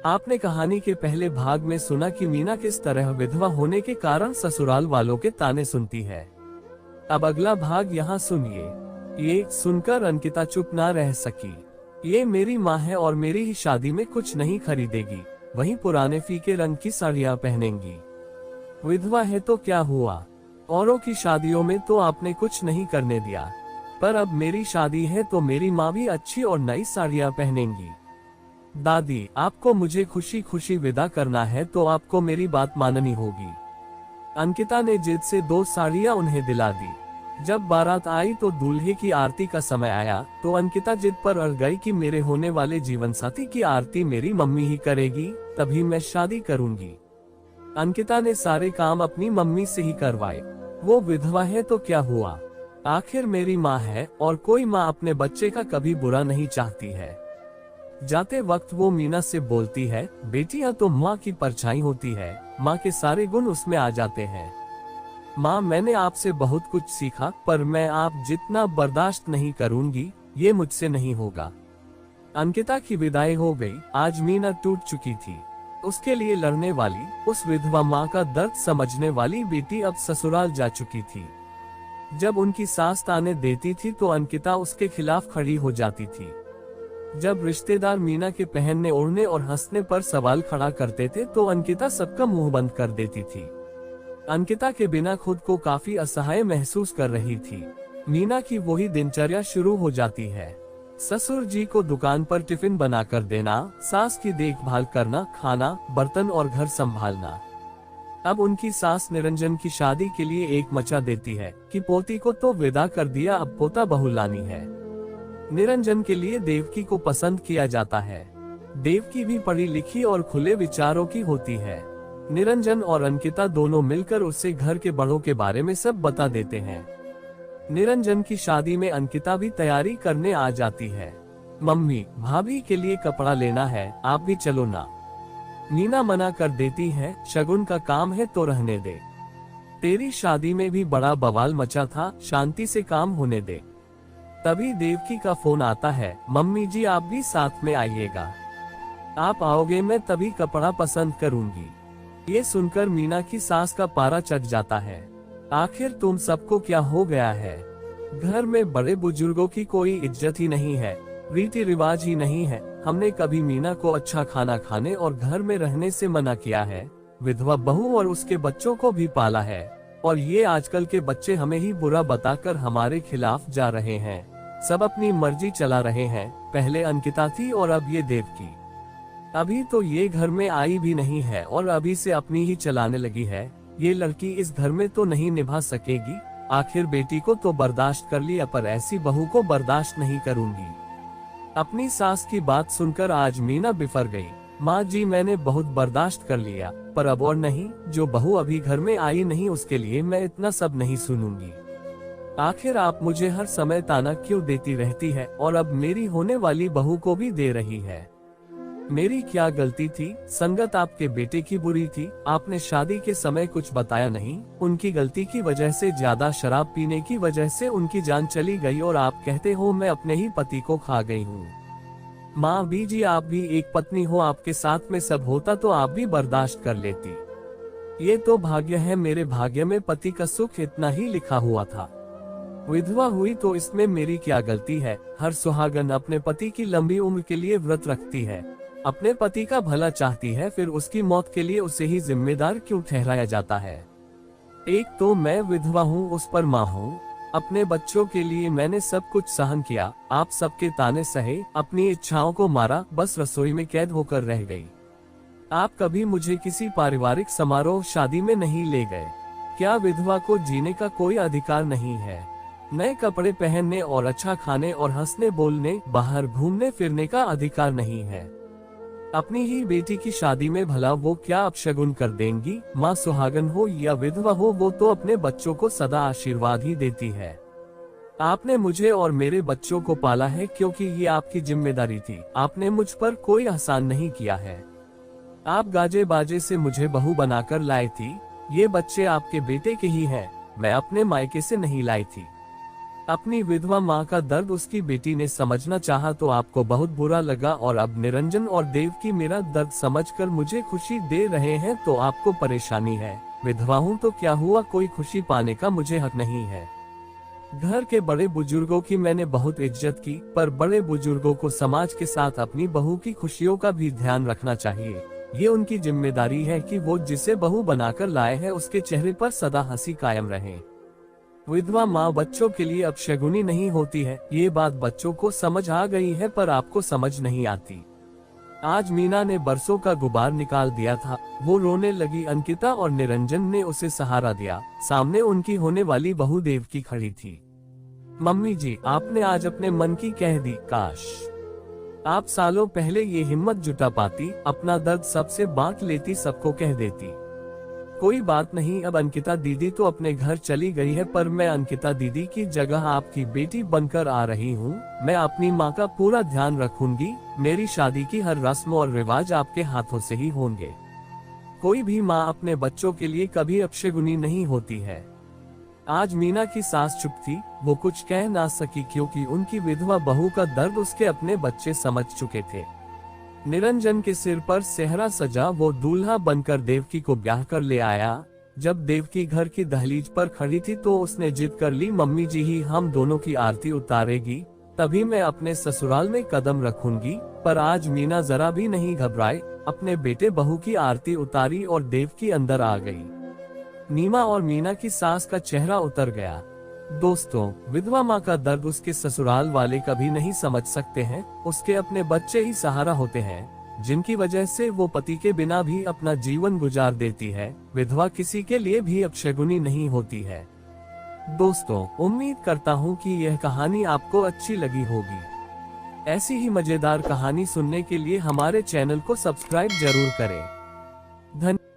आपने कहानी के पहले भाग में सुना कि मीना किस तरह विधवा होने के कारण ससुराल वालों के ताने सुनती है। अब अगला भाग यहाँ सुनिए। ये सुनकर अंकिता चुप ना रह सकी। ये मेरी माँ है और मेरी ही शादी में कुछ नहीं खरीदेगी, वहीं पुराने फीके रंग की साड़ियाँ पहनेंगी। विधवा है तो क्या हुआ, औरों की शादियों में तो आपने कुछ नहीं करने दिया, पर अब मेरी शादी है तो मेरी माँ भी अच्छी और नई साड़ियाँ पहनेंगी। दादी, आपको मुझे खुशी खुशी विदा करना है तो आपको मेरी बात माननी होगी। अंकिता ने जिद से 2 साड़ियाँ उन्हें दिला दी। जब बारात आई तो दूल्हे की आरती का समय आया तो अंकिता जिद पर अड़ गई कि मेरे होने वाले जीवन साथी की आरती मेरी मम्मी ही करेगी, तभी मैं शादी करूंगी। अंकिता ने सारे काम अपनी मम्मी से ही करवाए। वो विधवा है तो क्या हुआ, आखिर मेरी माँ है और कोई माँ अपने बच्चे का कभी बुरा नहीं चाहती है। जाते वक्त वो मीना से बोलती है, बेटियां तो माँ की परछाई होती है, माँ के सारे गुण उसमें आ जाते हैं। माँ, मैंने आपसे बहुत कुछ सीखा, पर मैं आप जितना बर्दाश्त नहीं करूंगी, ये मुझसे नहीं होगा। अंकिता की विदाई हो गई। आज मीना टूट चुकी थी। उसके लिए लड़ने वाली, उस विधवा माँ का दर्द समझने वाली बेटी अब ससुराल जा चुकी थी। जब उनकी सास ताने देती थी तो अंकिता उसके खिलाफ खड़ी हो जाती थी। जब रिश्तेदार मीना के पहनने ओढ़ने और हंसने पर सवाल खड़ा करते थे तो अंकिता सबका मुंह बंद कर देती थी। अंकिता के बिना खुद को काफी असहाय महसूस कर रही थी। मीना की वही दिनचर्या शुरू हो जाती है। ससुर जी को दुकान पर टिफिन बनाकर देना, सास की देखभाल करना, खाना, बर्तन और घर संभालना। अब उनकी सास निरंजन की शादी के लिए एक मचा देती है कि पोती को तो विदा कर दिया, अब पोता बहू लानी है। निरंजन के लिए देवकी को पसंद किया जाता है। देवकी भी पढ़ी लिखी और खुले विचारों की होती है। निरंजन और अंकिता दोनों मिलकर उससे घर के बड़ों के बारे में सब बता देते हैं। निरंजन की शादी में अंकिता भी तैयारी करने आ जाती है। मम्मी, भाभी के लिए कपड़ा लेना है, आप भी चलो ना। मीना मना कर देती है, शगुन का काम है तो रहने दे। तेरी शादी में भी बड़ा बवाल मचा था, शांति से काम होने दे। तभी देवकी का फोन आता है, मम्मी जी आप भी साथ में आइएगा। आप आओगे मैं तभी कपड़ा पसंद करूंगी। ये सुनकर मीना की सास का पारा चढ़ जाता है। आखिर तुम सबको क्या हो गया है, घर में बड़े बुजुर्गों की कोई इज्जत ही नहीं है, रीति रिवाज ही नहीं है। हमने कभी मीना को अच्छा खाना खाने और घर में रहने से मना किया है। विधवा बहू और उसके बच्चों को भी पाला है, और ये आजकल के बच्चे हमें ही बुरा बताकर हमारे खिलाफ जा रहे हैं। सब अपनी मर्जी चला रहे हैं। पहले अंकिता थी और अब ये देवकी। अभी तो ये घर में आई भी नहीं है और अभी से अपनी ही चलाने लगी है। ये लड़की इस घर में तो नहीं निभा सकेगी। आखिर बेटी को तो बर्दाश्त कर लिया, पर ऐसी बहू को बर्दाश्त नहीं करूंगी। अपनी सास की बात सुनकर आज मीना बिफर गई। माँ जी, मैंने बहुत बर्दाश्त कर लिया, पर अब और नहीं। जो बहू अभी घर में आई नहीं उसके लिए मैं इतना सब नहीं सुनूंगी। आखिर आप मुझे हर समय ताना क्यों देती रहती है, और अब मेरी होने वाली बहू को भी दे रही है। मेरी क्या गलती थी, संगत आपके बेटे की बुरी थी। आपने शादी के समय कुछ बताया नहीं। उनकी गलती की वजह से, ज्यादा शराब पीने की वजह से उनकी जान चली गई और आप कहते हो मैं अपने ही पति को खा गई हूँ। माँ बीजी, आप भी एक पत्नी हो, आपके साथ में सब होता तो आप भी बर्दाश्त कर लेती। ये तो भाग्य है, मेरे भाग्य में पति का सुख इतना ही लिखा हुआ था। विधवा हुई तो इसमें मेरी क्या गलती है। हर सुहागन अपने पति की लंबी उम्र के लिए व्रत रखती है, अपने पति का भला चाहती है, फिर उसकी मौत के लिए उसे ही जिम्मेदार क्यों ठहराया जाता है। एक तो मैं विधवा हूँ, उस पर माँ हूँ। अपने बच्चों के लिए मैंने सब कुछ सहन किया, आप सबके ताने सहे, अपनी इच्छाओं को मारा, बस रसोई में कैद होकर रह गई। आप कभी मुझे किसी पारिवारिक समारोह शादी में नहीं ले गए। क्या विधवा को जीने का कोई अधिकार नहीं है? नए कपड़े पहनने और अच्छा खाने और हंसने बोलने, बाहर घूमने फिरने का अधिकार नहीं है? अपनी ही बेटी की शादी में भला वो क्या अपशगुन कर देंगी? माँ सुहागन हो या विधवा हो, वो तो अपने बच्चों को सदा आशीर्वाद ही देती है। आपने मुझे और मेरे बच्चों को पाला है क्योंकि ये आपकी जिम्मेदारी थी। आपने मुझ पर कोई एहसान नहीं किया है। आप गाजे बाजे से मुझे बहू बनाकर लाई थी। ये बच्चे आपके बेटे के ही हैं, मैं अपने मायके से नहीं लाई थी। अपनी विधवा माँ का दर्द उसकी बेटी ने समझना चाहा तो आपको बहुत बुरा लगा, और अब निरंजन और देवकी मेरा दर्द समझकर मुझे खुशी दे रहे हैं तो आपको परेशानी है। विधवा हूँ तो क्या हुआ, कोई खुशी पाने का मुझे हक नहीं है। घर के बड़े बुजुर्गों की मैंने बहुत इज्जत की, पर बड़े बुजुर्गों को समाज के साथ अपनी बहू की खुशियों का भी ध्यान रखना चाहिए। ये उनकी जिम्मेदारी है कि वो जिसे बहू बनाकर लाए हैं उसके चेहरे पर सदा हंसी कायम रहे। विधवा माँ बच्चों के लिए अपशगुनी नहीं होती है, ये बात बच्चों को समझ आ गई है पर आपको समझ नहीं आती। आज मीना ने बरसों का गुबार निकाल दिया था। वो रोने लगी। अंकिता और निरंजन ने उसे सहारा दिया। सामने उनकी होने वाली बहू देवकी खड़ी थी। मम्मी जी, आपने आज अपने मन की कह दी। काश आप सालों पहले ये हिम्मत जुटा पाती, अपना दर्द सबसे बांट लेती, सबको कह देती। कोई बात नहीं, अब अंकिता दीदी तो अपने घर चली गई है, पर मैं अंकिता दीदी की जगह आपकी बेटी बनकर आ रही हूँ। मैं अपनी माँ का पूरा ध्यान रखूंगी। मेरी शादी की हर रस्म और रिवाज आपके हाथों से ही होंगे। कोई भी माँ अपने बच्चों के लिए कभी अपशगुनी नहीं होती है। आज मीना की सास चुप थी। वो कुछ कह ना सकी क्योंकि उनकी विधवा बहू का दर्द उसके अपने बच्चे समझ चुके थे। निरंजन के सिर पर सेहरा सजा, वो दूल्हा बनकर देवकी को ब्याह कर ले आया। जब देवकी घर की दहलीज पर खड़ी थी तो उसने जिद कर ली, मम्मी जी ही हम दोनों की आरती उतारेगी, तभी मैं अपने ससुराल में कदम रखूंगी। पर आज मीना जरा भी नहीं घबराई, अपने बेटे बहू की आरती उतारी और देवकी अंदर आ गई। नीमा और मीना की सास का चेहरा उतर गया। दोस्तों, विधवा माँ का दर्द उसके ससुराल वाले कभी नहीं समझ सकते हैं। उसके अपने बच्चे ही सहारा होते हैं, जिनकी वजह से वो पति के बिना भी अपना जीवन गुजार देती है। विधवा किसी के लिए भी अपशगुनी नहीं होती है। दोस्तों, उम्मीद करता हूँ कि यह कहानी आपको अच्छी लगी होगी। ऐसी ही मजेदार कहानी सुनने के लिए हमारे चैनल को सब्सक्राइब जरूर करें। धन्यवाद।